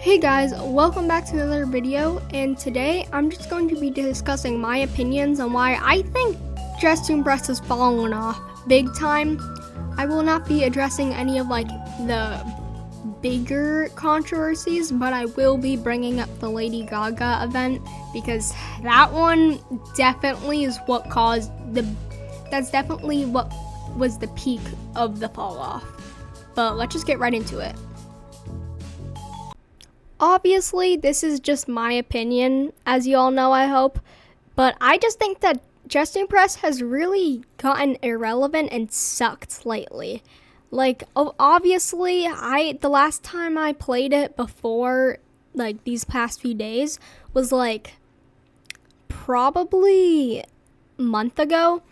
Hey guys, welcome back to another video, and today I'm just going to be discussing my opinions on why I think dress to impress has fallen off big time. I will not be addressing any of the bigger controversies, but I will be bringing up the Lady Gaga event because that one definitely is what caused that's definitely what was the peak of the fall off. But let's just get right into it. Obviously, this is just my opinion, as you all know, I hope, but I just think that dress to impress has really gotten irrelevant and sucked lately. Obviously, the last time I played it before, these past few days, was probably a month ago,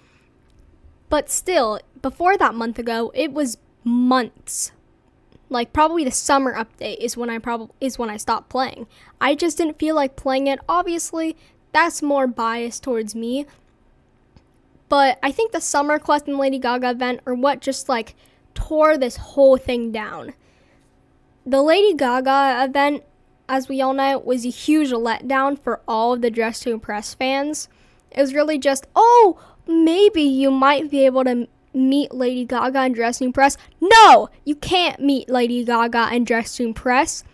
but still, before that month ago, it was months. Probably the summer update is when I stopped playing. I just didn't feel like playing it. Obviously, that's more biased towards me. But I think the summer quest and Lady Gaga event are what just tore this whole thing down. The Lady Gaga event, as we all know, was a huge letdown for all of the Dress to Impress fans. It was really just, oh, maybe you might be able to meet Lady Gaga and Dress to Impress. No, you can't meet Lady Gaga and Dress to Impress.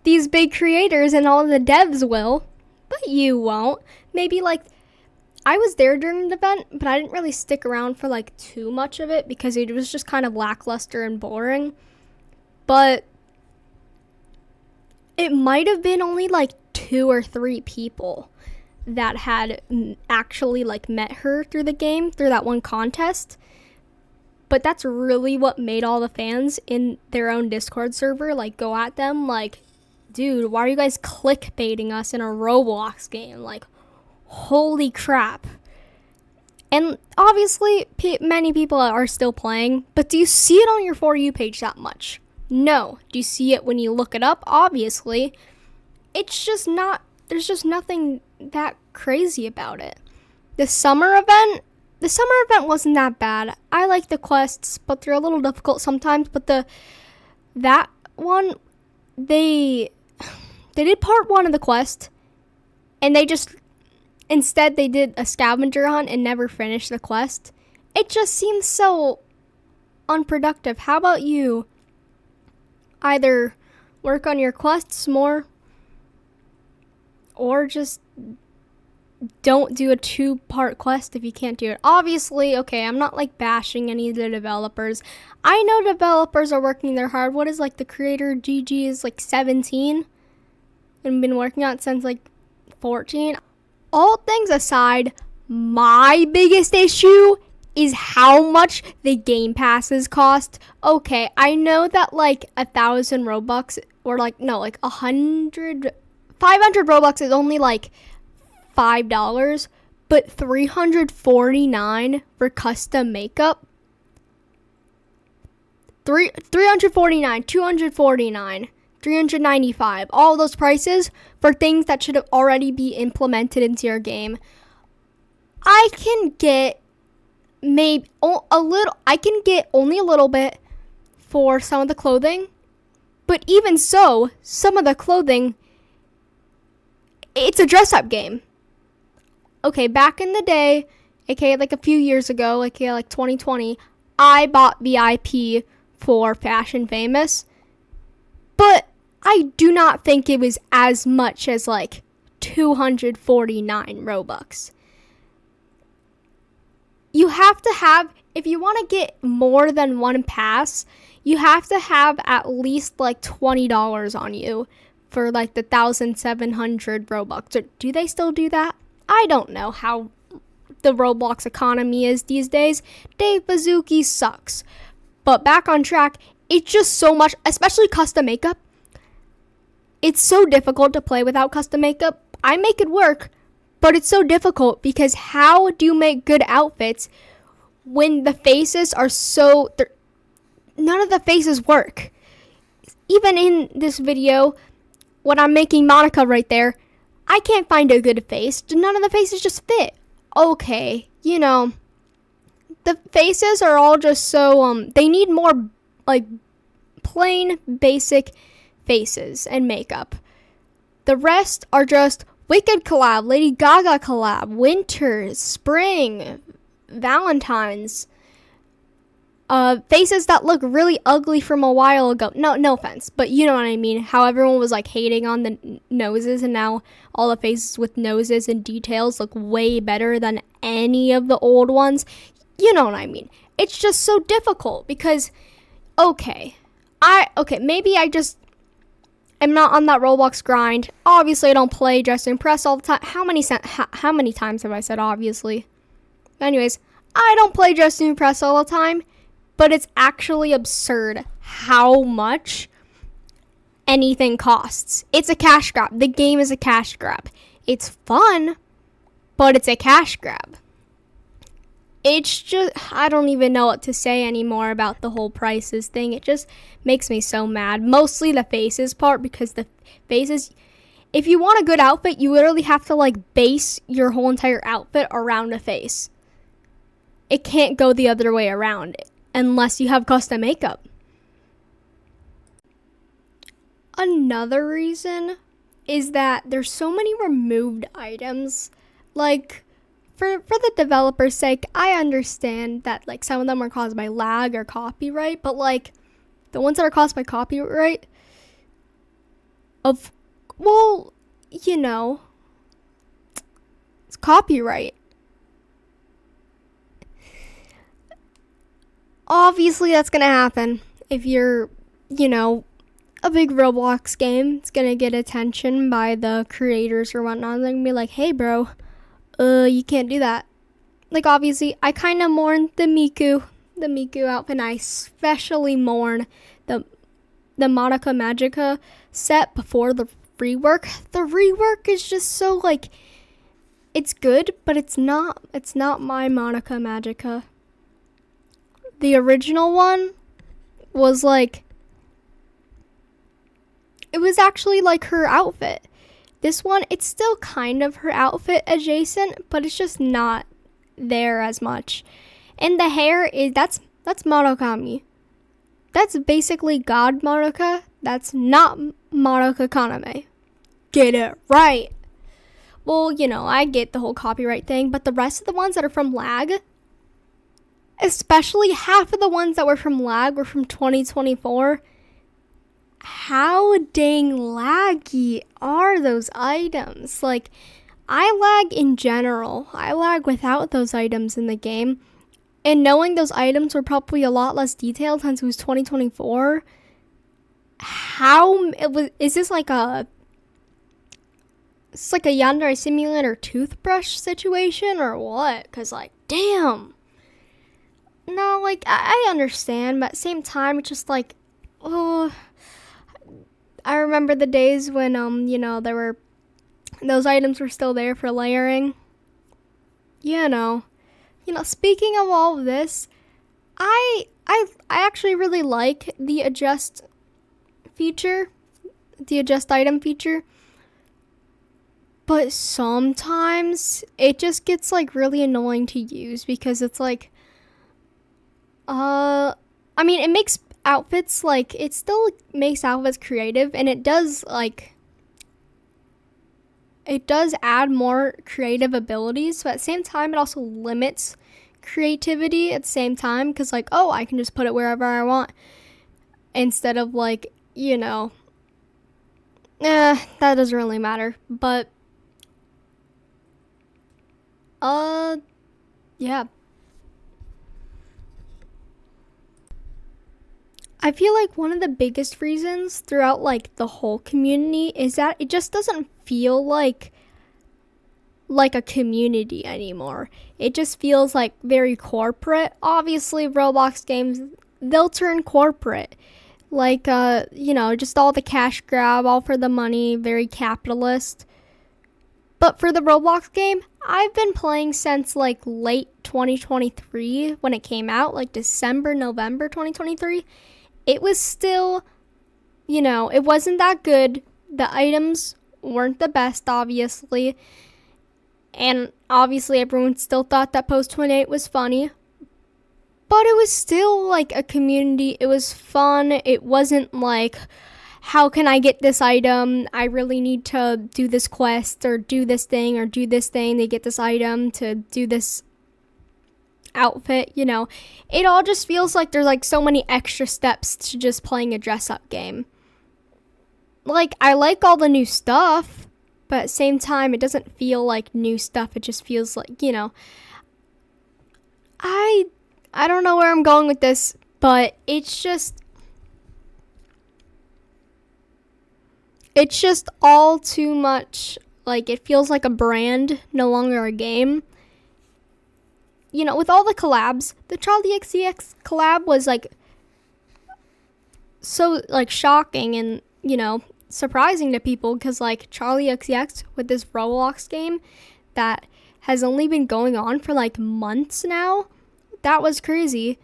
These big creators and all of the devs will, but you won't. Maybe I was there during the event, but I didn't really stick around for too much of it because it was just kind of lackluster and boring. But it might have been only 2 or 3 people that had actually met her through the game, through that one contest. But that's really what made all the fans in their own Discord server go at them dude, why are you guys clickbaiting us in a Roblox game? Holy crap. And obviously many people are still playing, but do you see it on your For You page that much? No. Do you see it when you look it up? Obviously. It's just not, there's just nothing that crazy about it. The summer event wasn't that bad. I like the quests, but they're a little difficult sometimes. But that one, they did part 1 of the quest, and instead they did a scavenger hunt and never finished the quest. It just seems so unproductive. How about you either work on your quests more, or just don't do a 2-part quest if you can't do it. Obviously, okay, I'm not bashing any of the developers. I know developers are working their hard. What is the creator GG is 17 and been working on it since 14. All things aside, my biggest issue is how much the game passes cost. Okay, I know that 1,000 Robux or 500 Robux is only $5, but $349 for custom makeup, $349, $249, $395, all those prices for things that should have already be implemented into your game. I can get only a little bit for some of the clothing, but even so, some of the clothing, it's a dress-up game. Okay, back in the day, aka a few years ago, aka 2020, I bought VIP for Fashion Famous, but I do not think it was as much as 249 Robux. You have to have, if you want to get more than one pass, you have to have at least $20 on you for the 1,700 Robux. So do they still do that? I don't know how the Roblox economy is these days. Dave Bazooki sucks. But back on track, it's just so much, especially custom makeup. It's so difficult to play without custom makeup. I make it work, but it's so difficult because how do you make good outfits when the faces are none of the faces work. Even in this video, when I'm making Monica right there, I can't find a good face. None of the faces just fit. Okay, the faces are all just so, they need more, plain, basic faces and makeup. The rest are just Wicked collab, Lady Gaga collab, winter, spring, Valentine's. Faces that look really ugly from a while ago. No offense, but you know what I mean. How everyone was like hating on the noses, and now all the faces with noses and details look way better than any of the old ones. You know what I mean. It's just so difficult because, maybe I just am not on that Roblox grind. Obviously, I don't play Dress to Impress all the time. How many times have I said obviously? Anyways, I don't play Dress to Impress all the time, but it's actually absurd how much anything costs. It's a cash grab. The game is a cash grab. It's fun, but it's a cash grab. It's just, I don't even know what to say anymore about the whole prices thing. It just makes me so mad. Mostly the faces part, because the faces, if you want a good outfit, you literally have to like base your whole entire outfit around a face. It can't go the other way around unless you have custom makeup. Another reason is that there's so many removed items. Like, for the developer's sake, I understand that like some of them are caused by lag or copyright, but like the ones that are caused by copyright, it's copyright. Obviously that's gonna happen if you're, a big Roblox game. It's gonna get attention by the creators or whatnot. They're gonna be like, hey bro, you can't do that. Like, obviously, I kind of mourn the Miku outfit, and I especially mourn the Monica Magica set before the rework. The rework is just so, like, it's good, but it's not my Monica Magica. The original one was, like, it was actually, like, her outfit. This one, it's still kind of her outfit adjacent, but it's just not there as much. And the hair is, that's Marokami. That's basically God Madoka. That's not Madoka Kaname. Get it right. Well, I get the whole copyright thing, but the rest of the ones that are from lag, especially half of the ones that were from lag were from 2024. How dang laggy are those items? Like, I lag in general. I lag without those items in the game. And knowing those items were probably a lot less detailed since it was 2024. Is this like a Yandere Simulator toothbrush situation or what? Because, like, damn. No, like, I understand, but at the same time, it's just like, I remember the days when, there were, those items were still there for layering. Speaking of all of this, I actually really like the adjust item feature. But sometimes it just gets, like, really annoying to use because it's like, it makes outfits, like, it still makes outfits creative, and it does add more creative abilities, but at the same time it also limits creativity at the same time, because, like, I can just put it wherever I want instead of, like, that doesn't really matter. But yeah, I feel like one of the biggest reasons throughout, like, the whole community is that it just doesn't feel like a community anymore. It just feels like very corporate. Obviously, Roblox games, they'll turn corporate. Like, just all the cash grab, all for the money, very capitalist. But for the Roblox game, I've been playing since, like, late 2023 when it came out, like December, November 2023. It was still, it wasn't that good. The items weren't the best, obviously. And obviously everyone still thought that Post 28 was funny. But it was still, like, a community. It was fun. It wasn't like how can I get this item? I really need to do this quest or do this thing or do this thing to get this item to do this outfit, you know. It all just feels like there's like so many extra steps to just playing a dress-up game. Like, I like all the new stuff, but at the same time, it doesn't feel like new stuff. It just feels like, you know, I don't know where I'm going with this, but it's just all too much. Like, it feels like a brand, no longer a game. You know, with all the collabs, the Charlie XCX collab was like so like shocking and, you know, surprising to people, because like Charlie XCX with this Roblox game that has only been going on for like months now, that was crazy.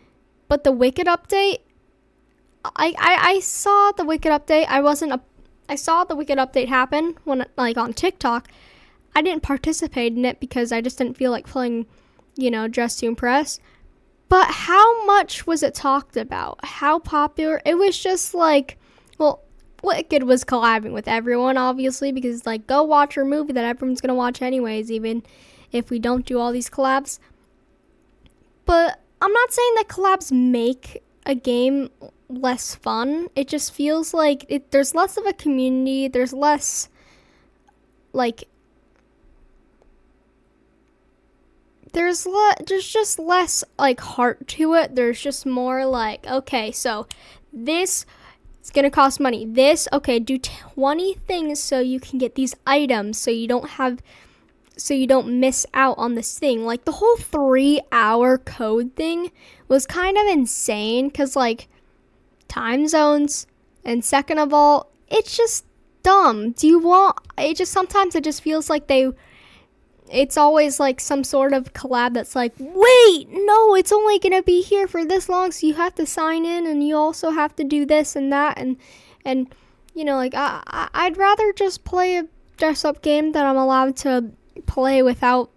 But the Wicked update, I saw the Wicked update. I saw the Wicked update happen when, like, on TikTok. I didn't participate in it because I just didn't feel like playing, you know, Dress to Impress. But how much was it talked about? How popular? It was just like, well, Wicked was collabing with everyone, obviously, because, like, go watch your movie that everyone's going to watch anyways, even if we don't do all these collabs. But I'm not saying that collabs make a game less fun. It just feels like there's less of a community. There's less, like, there's just less, like, heart to it. There's just more like, okay, so this is going to cost money. This, okay, do 20 things so you can get these items so you don't miss out on this thing. Like, the whole 3-hour code thing was kind of insane because, like, time zones, and second of all, it's just dumb. Sometimes it just feels like it's always like some sort of collab that's like, wait, no, it's only gonna be here for this long, so you have to sign in and you also have to do this and that, and you know, like, I'd rather just play a dress-up game that I'm allowed to play without.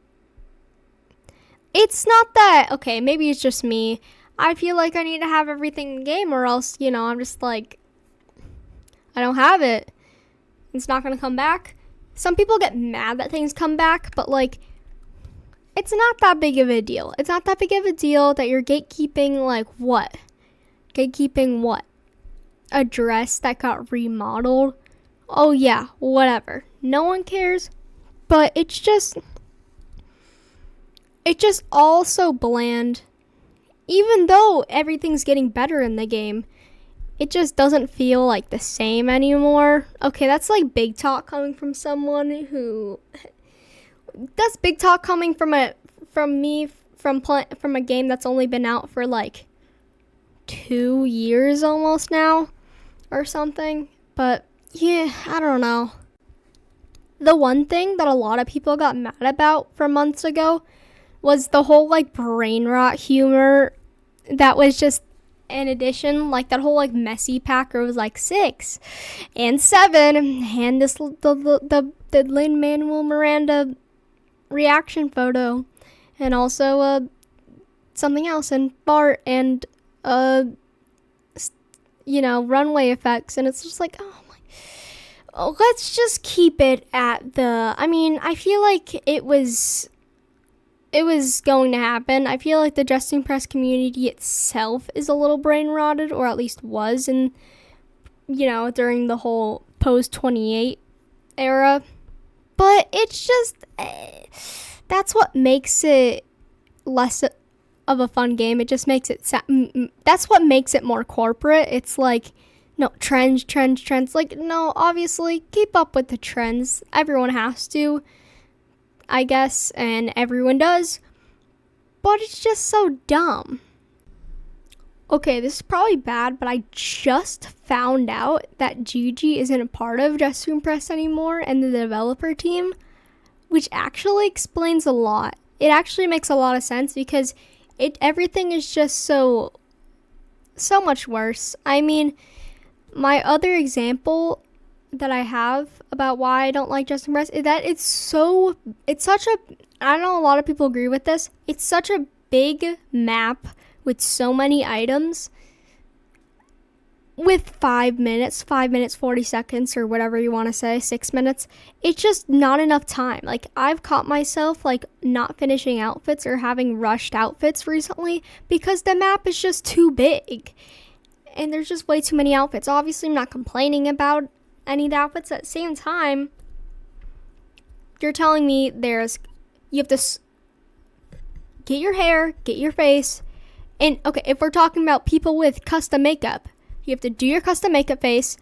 It's not that, okay, maybe it's just me. I feel like I need to have everything in the game, or else, you know, I'm just like, I don't have it. It's not going to come back. Some people get mad that things come back, but, like, it's not that big of a deal. It's not that big of a deal that you're gatekeeping, like, what? Gatekeeping what? A dress that got remodeled? Oh, yeah, whatever. No one cares, but it's just all so bland. Even though everything's getting better in the game, it just doesn't feel like the same anymore. Okay, that's like big talk coming from someone who... That's big talk coming from a game that's only been out for like 2 years almost now or something. But yeah, I don't know. The one thing that a lot of people got mad about from months ago was the whole like brain rot humor that was just an addition, like that whole like messy packer was like 6 and 7, and this the Lin-Manuel Miranda reaction photo, and also something else, and Bart, and you know, runway effects, and it's just like, oh, let's just keep it at the, I mean, I feel like it was going to happen. I feel like the Dress to Impress community itself is a little brain rotted, or at least was, in, you know, during the whole post 28 era. But it's just, that's what makes it less of a fun game. It just makes it, that's what makes it more corporate. It's like, no, trends. Like, no, obviously, keep up with the trends. Everyone has to, I guess, and everyone does, but it's just so dumb. Okay, this is probably bad, but I just found out that Gigi isn't a part of Dress to Impress anymore and the developer team, which actually explains a lot. It actually makes a lot of sense, because everything is just so much worse. I mean, my other example that I have about why I don't like Dress to Impress is that it's such a, I know a lot of people agree with this, it's such a big map with so many items. with 5 minutes, 40 seconds, or whatever you want to say, 6 minutes, it's just not enough time. Like, I've caught myself like not finishing outfits or having rushed outfits recently because the map is just too big and there's just way too many outfits. Obviously, I'm not complaining about any of the outfits. At the same time, you're telling me you have to get your hair, get your face, and okay, if we're talking about people with custom makeup, you have to do your custom makeup face,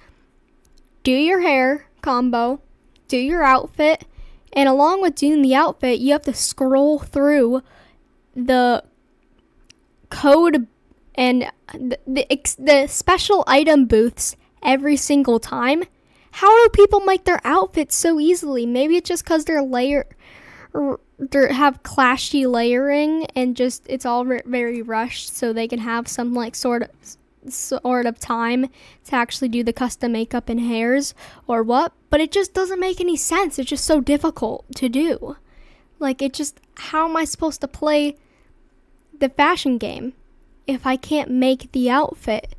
do your hair combo, do your outfit, and along with doing the outfit, you have to scroll through the code and the special item booths every single time. How do people make their outfits so easily? Maybe it's just because they have clashy layering and just it's all very rushed, so they can have some like sort of time to actually do the custom makeup and hairs or what. But it just doesn't make any sense. It's just so difficult to do. Like, how am I supposed to play the fashion game if I can't make the outfit?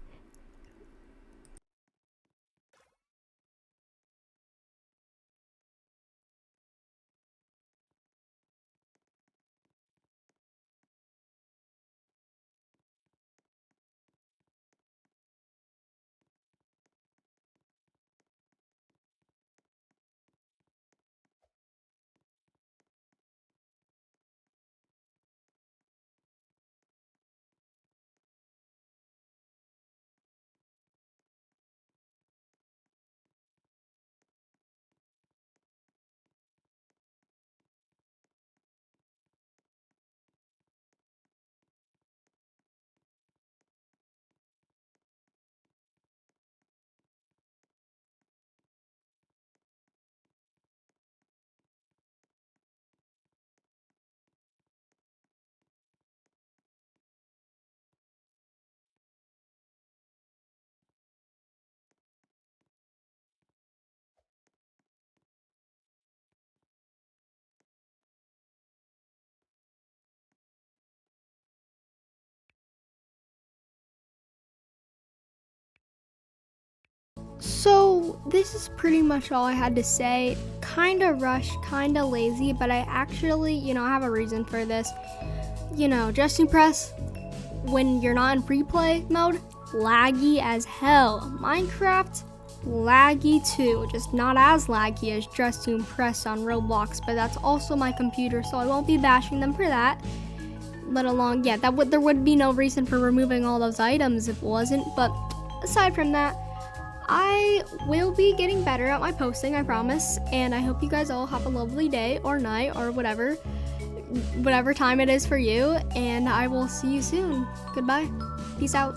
So this is pretty much all I had to say. Kinda rushed, kinda lazy, but I actually, I have a reason for this. Just impress when you're not in free play mode, laggy as hell. Minecraft, laggy too, just not as laggy as Dress to Impress on Roblox, but that's also my computer, so I won't be bashing them for that. Let alone, there would be no reason for removing all those items if it wasn't, but aside from that, I will be getting better at my posting, I promise, and I hope you guys all have a lovely day or night or whatever time it is for you, and I will see you soon. Goodbye. Peace out.